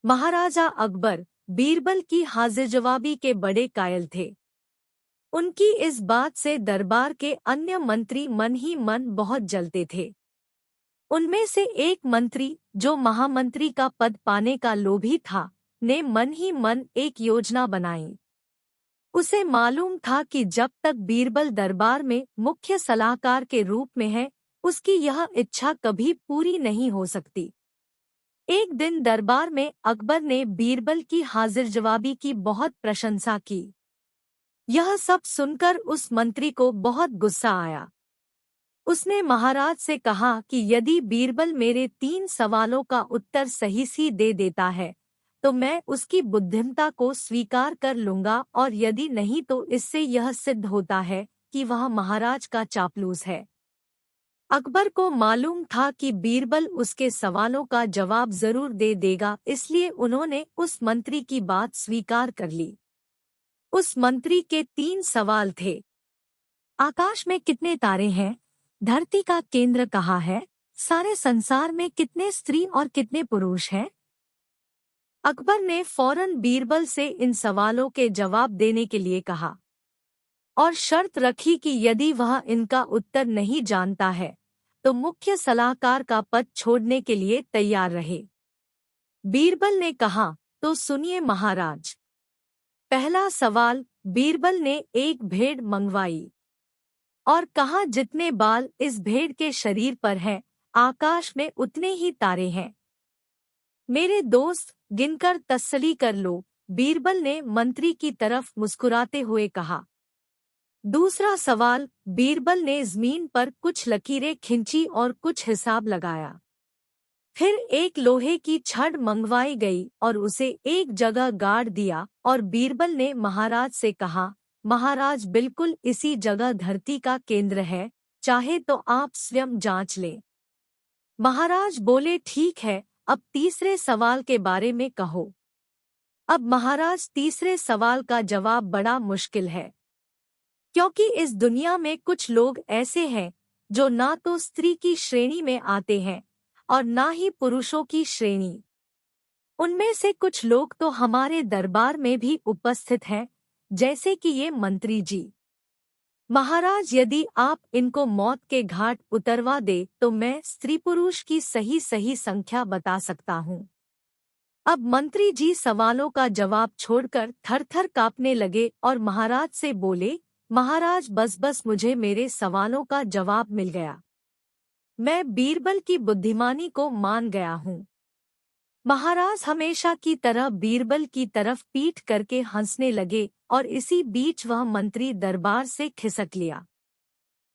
महाराजा अकबर बीरबल की हाजिर-जवाबी के बड़े कायल थे। उनकी इस बात से दरबार के अन्य मंत्री मन ही मन बहुत जलते थे। उनमें से एक मंत्री, जो महामंत्री का पद पाने का लोभी था, ने मन ही मन एक योजना बनाई। उसे मालूम था कि जब तक बीरबल दरबार में मुख्य सलाहकार के रूप में है, उसकी यह इच्छा कभी पूरी नहीं हो सकती। एक दिन दरबार में अकबर ने बीरबल की हाजिर-जवाबी की बहुत प्रशंसा की। यह सब सुनकर उस मंत्री को बहुत गुस्सा आया। उसने महाराज से कहा कि यदि बीरबल मेरे 3 सवालों का उत्तर सही दे देता है, तो मैं उसकी बुद्धिमत्ता को स्वीकार कर लूंगा, और यदि नहीं तो इससे यह सिद्ध होता है कि वह महाराज का चापलूस है। अकबर को मालूम था कि बीरबल उसके सवालों का जवाब जरूर दे देगा, इसलिए उन्होंने उस मंत्री की बात स्वीकार कर ली। उस मंत्री के 3 सवाल थे। आकाश में कितने तारे हैं? धरती का केंद्र कहाँ है? सारे संसार में कितने स्त्री और कितने पुरुष हैं? अकबर ने फौरन बीरबल से इन सवालों के जवाब देने के लिए कहा और शर्त रखी कि यदि वह इनका उत्तर नहीं जानता है तो मुख्य सलाहकार का पद छोड़ने के लिए तैयार रहे। बीरबल ने कहा, तो सुनिए महाराज। पहला सवाल, बीरबल ने एक भेड़ मंगवाई और कहा जितने बाल इस भेड़ के शरीर पर हैं, आकाश में उतने ही तारे हैं। मेरे दोस्त, गिनकर तसल्ली कर लो, बीरबल ने मंत्री की तरफ मुस्कुराते हुए कहा। दूसरा सवाल, बीरबल ने जमीन पर कुछ लकीरें खींची और कुछ हिसाब लगाया। फिर एक लोहे की छड़ मंगवाई गई और उसे एक जगह गाड़ दिया और बीरबल ने महाराज से कहा, महाराज बिल्कुल इसी जगह धरती का केंद्र है, चाहे तो आप स्वयं जांच लें। महाराज बोले, ठीक है, अब तीसरे सवाल के बारे में कहो। अब महाराज, तीसरे सवाल का जवाब बड़ा मुश्किल है, क्योंकि इस दुनिया में कुछ लोग ऐसे हैं जो ना तो स्त्री की श्रेणी में आते हैं और ना ही पुरुषों की श्रेणी। उनमें से कुछ लोग तो हमारे दरबार में भी उपस्थित हैं, जैसे कि ये मंत्री जी। महाराज, यदि आप इनको मौत के घाट उतरवा दे तो मैं स्त्री पुरुष की सही संख्या बता सकता हूँ। अब मंत्री जी सवालों का जवाब छोड़कर थर-थर कांपने लगे और महाराज से बोले, महाराज बस मुझे मेरे सवालों का जवाब मिल गया। मैं बीरबल की बुद्धिमानी को मान गया हूँ। महाराज हमेशा की तरह बीरबल की तरफ पीठ करके हंसने लगे और इसी बीच वह मंत्री दरबार से खिसक लिया।